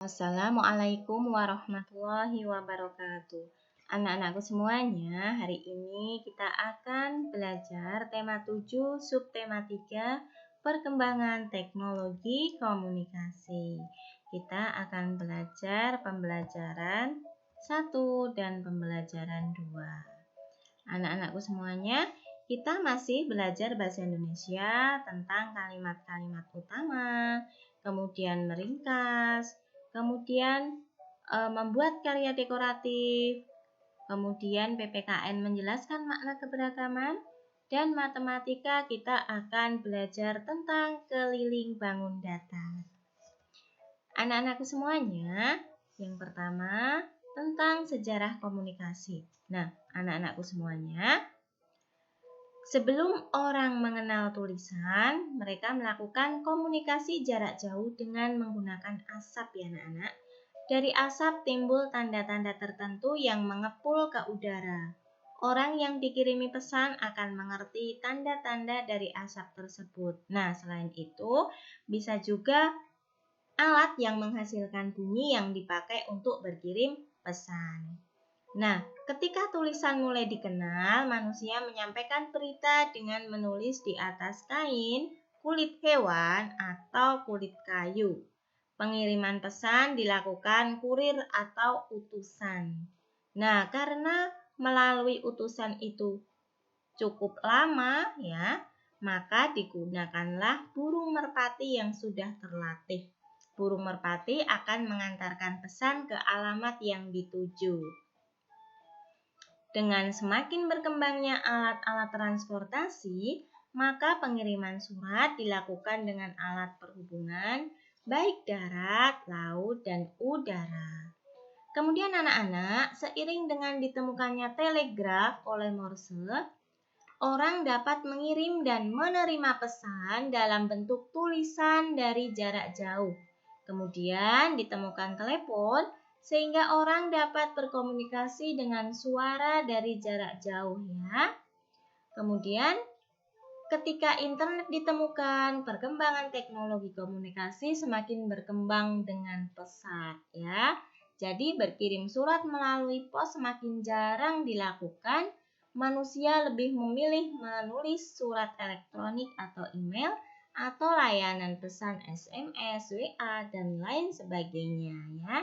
Assalamualaikum warahmatullahi wabarakatuh. Anak-anakku semuanya, hari ini kita akan belajar tema 7, subtema 3, perkembangan teknologi komunikasi. Kita akan belajar pembelajaran 1 dan pembelajaran 2. Anak-anakku semuanya, kita masih belajar bahasa Indonesia tentang kalimat-kalimat utama, kemudian meringkas, kemudian membuat karya dekoratif, kemudian PPKN menjelaskan makna keberagaman, dan matematika kita akan belajar tentang keliling bangun datar. Anak-anakku semuanya, yang pertama tentang sejarah komunikasi. Nah, anak-anakku semuanya, sebelum orang mengenal tulisan, mereka melakukan komunikasi jarak jauh dengan menggunakan asap ya anak-anak. Dari asap timbul tanda-tanda tertentu yang mengepul ke udara. Orang yang dikirimi pesan akan mengerti tanda-tanda dari asap tersebut. Nah, selain itu, bisa juga alat yang menghasilkan bunyi yang dipakai untuk berkirim pesan. Nah, ketika tulisan mulai dikenal, manusia menyampaikan berita dengan menulis di atas kain, kulit hewan, atau kulit kayu. Pengiriman pesan dilakukan kurir atau utusan. Nah, karena melalui utusan itu cukup lama ya, maka digunakanlah burung merpati yang sudah terlatih. Burung merpati akan mengantarkan pesan ke alamat yang dituju. Dengan semakin berkembangnya alat-alat transportasi, maka pengiriman surat dilakukan dengan alat perhubungan, baik darat, laut, dan udara. Kemudian anak-anak, seiring dengan ditemukannya telegraf oleh Morse, orang dapat mengirim dan menerima pesan dalam bentuk tulisan dari jarak jauh. Kemudian ditemukan telepon, sehingga orang dapat berkomunikasi dengan suara dari jarak jauh ya. Kemudian ketika internet ditemukan, perkembangan teknologi komunikasi semakin berkembang dengan pesat ya. Jadi berkirim surat melalui pos semakin jarang dilakukan. Manusia lebih memilih menulis surat elektronik atau email atau layanan pesan SMS, WA, dan lain sebagainya ya.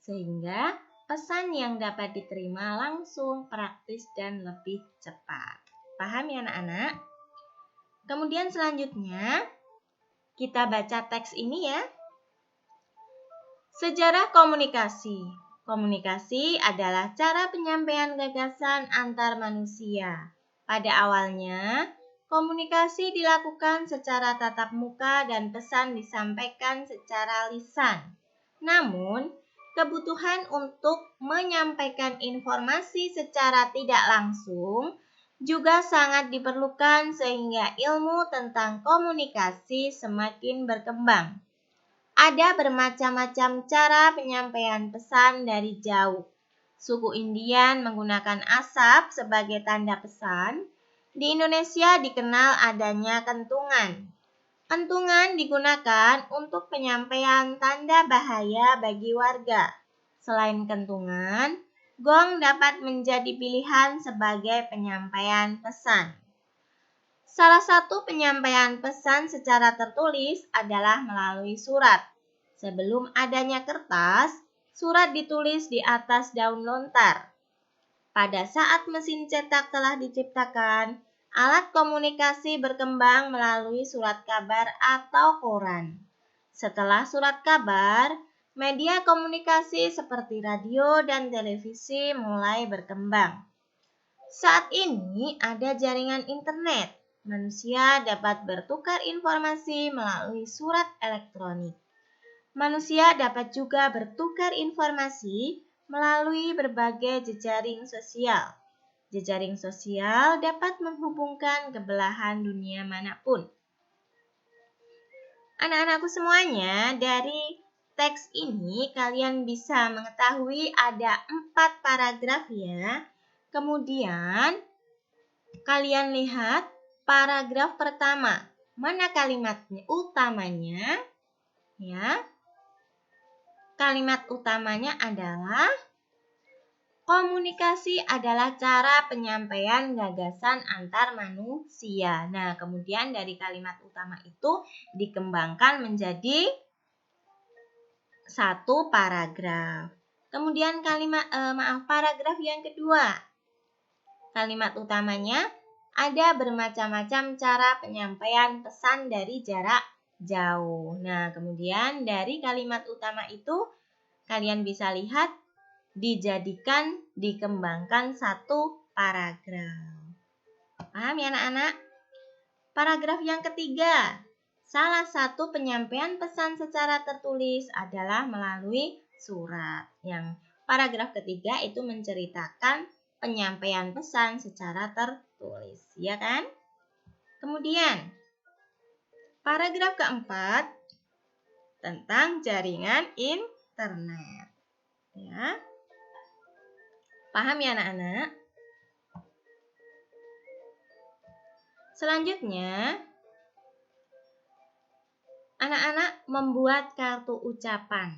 Sehingga pesan yang dapat diterima langsung, praktis, dan lebih cepat. Paham ya anak-anak? Kemudian selanjutnya kita baca teks ini ya. Sejarah komunikasi. Komunikasi adalah cara penyampaian gagasan antar manusia. Pada awalnya, komunikasi dilakukan secara tatap muka dan pesan disampaikan secara lisan. Namun, kebutuhan untuk menyampaikan informasi secara tidak langsung juga sangat diperlukan sehingga ilmu tentang komunikasi semakin berkembang. Ada bermacam-macam cara penyampaian pesan dari jauh. Suku Indian menggunakan asap sebagai tanda pesan. Di Indonesia dikenal adanya kentungan. Kentungan digunakan untuk penyampaian tanda bahaya bagi warga. Selain kentungan, gong dapat menjadi pilihan sebagai penyampaian pesan. Salah satu penyampaian pesan secara tertulis adalah melalui surat. Sebelum adanya kertas, surat ditulis di atas daun lontar. Pada saat mesin cetak telah diciptakan, alat komunikasi berkembang melalui surat kabar atau koran. Setelah surat kabar, media komunikasi seperti radio dan televisi mulai berkembang. Saat ini ada jaringan internet. Manusia dapat bertukar informasi melalui surat elektronik. Manusia dapat juga bertukar informasi melalui berbagai jejaring sosial. Jejaring sosial dapat menghubungkan ke belahan dunia manapun. Anak-anakku semuanya, dari teks ini kalian bisa mengetahui ada 4 paragraf ya. Kemudian kalian lihat paragraf pertama. Mana kalimatnya utamanya? Ya. kalimat utamanya adalah komunikasi adalah cara penyampaian gagasan antar manusia. Nah, kemudian dari kalimat utama itu dikembangkan menjadi satu paragraf. Kemudian paragraf yang kedua. Kalimat utamanya ada bermacam-macam cara penyampaian pesan dari jarak jauh. Nah, kemudian dari kalimat utama itu kalian bisa lihat dikembangkan satu paragraf. Paham ya anak-anak? Paragraf yang ketiga. Salah satu penyampaian pesan secara tertulis adalah melalui surat. Yang paragraf ketiga itu menceritakan penyampaian pesan secara tertulis, ya kan? Kemudian, paragraf keempat tentang jaringan internet. Ya. Paham ya anak-anak? Selanjutnya, anak-anak membuat kartu ucapan.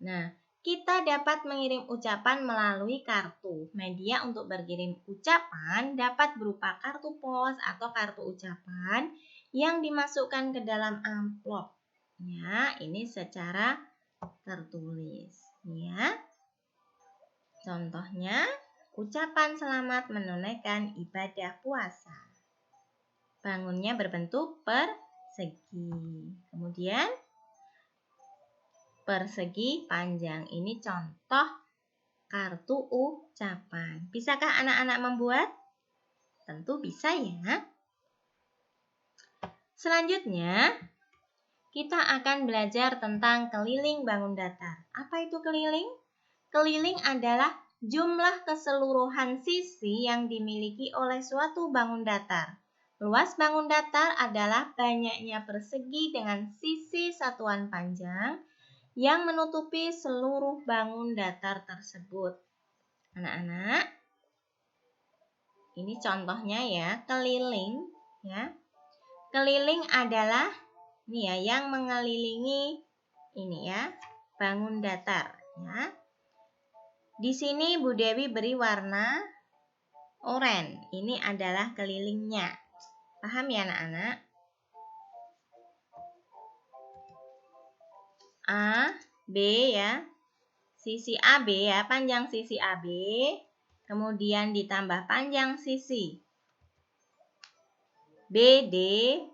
Nah, kita dapat mengirim ucapan melalui kartu. Media untuk berkirim ucapan dapat berupa kartu pos atau kartu ucapan yang dimasukkan ke dalam amplop. Ya, ini secara tertulis. Ya. Contohnya, ucapan selamat menunaikan ibadah puasa. Bangunnya berbentuk persegi. Kemudian, persegi panjang. Ini contoh kartu ucapan. Bisakah anak-anak membuat? Tentu bisa ya. Selanjutnya, kita akan belajar tentang keliling bangun datar. Apa itu keliling? Keliling adalah jumlah keseluruhan sisi yang dimiliki oleh suatu bangun datar. Luas bangun datar adalah banyaknya persegi dengan sisi satuan panjang yang menutupi seluruh bangun datar tersebut. Anak-anak, ini contohnya ya, keliling ya. Keliling adalah ini ya yang mengelilingi ini ya, bangun datar ya. Di sini Bu Dewi beri warna oranye. Ini adalah kelilingnya. Paham ya anak-anak? A, B ya. Sisi AB ya, panjang sisi AB. Kemudian ditambah panjang sisi BD.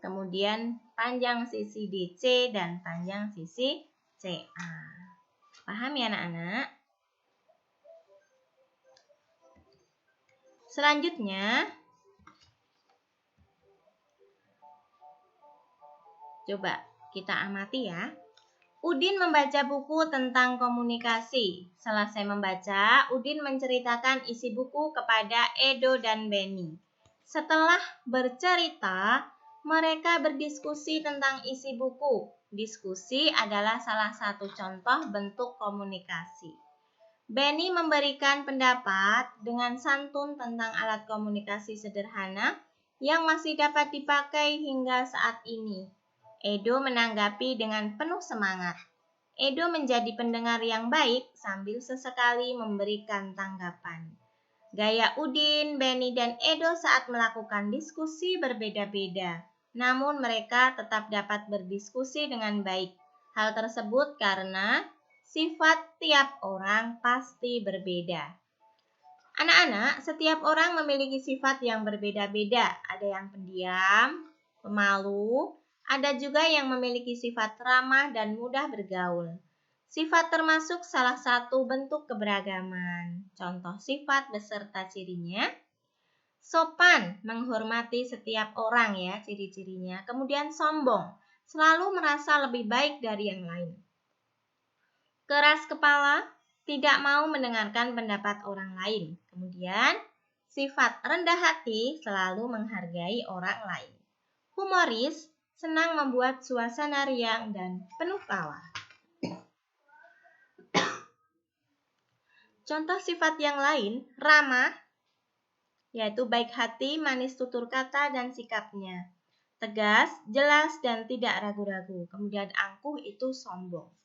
Kemudian panjang sisi DC dan panjang sisi CA. Paham ya anak-anak? Selanjutnya, coba kita amati ya. Udin membaca buku tentang komunikasi. Selesai membaca, Udin menceritakan isi buku kepada Edo dan Benny. Setelah bercerita, mereka berdiskusi tentang isi buku. Diskusi adalah salah satu contoh bentuk komunikasi. Benny memberikan pendapat dengan santun tentang alat komunikasi sederhana yang masih dapat dipakai hingga saat ini. Edo menanggapi dengan penuh semangat. Edo menjadi pendengar yang baik sambil sesekali memberikan tanggapan. Gaya Udin, Benny, dan Edo saat melakukan diskusi berbeda-beda. Namun mereka tetap dapat berdiskusi dengan baik. Hal tersebut karena sifat tiap orang pasti berbeda. Anak-anak, setiap orang memiliki sifat yang berbeda-beda. Ada yang pendiam, pemalu, ada juga yang memiliki sifat ramah dan mudah bergaul. Sifat termasuk salah satu bentuk keberagaman. Contoh sifat beserta cirinya. Sopan, menghormati setiap orang ya ciri-cirinya. Kemudian sombong, selalu merasa lebih baik dari yang lain. Keras kepala, tidak mau mendengarkan pendapat orang lain. Kemudian, sifat rendah hati, selalu menghargai orang lain. Humoris, senang membuat suasana riang dan penuh tawa. Contoh sifat yang lain, ramah, yaitu baik hati, manis tutur kata, dan sikapnya. Tegas, jelas, dan tidak ragu-ragu. Kemudian angkuh itu sombong.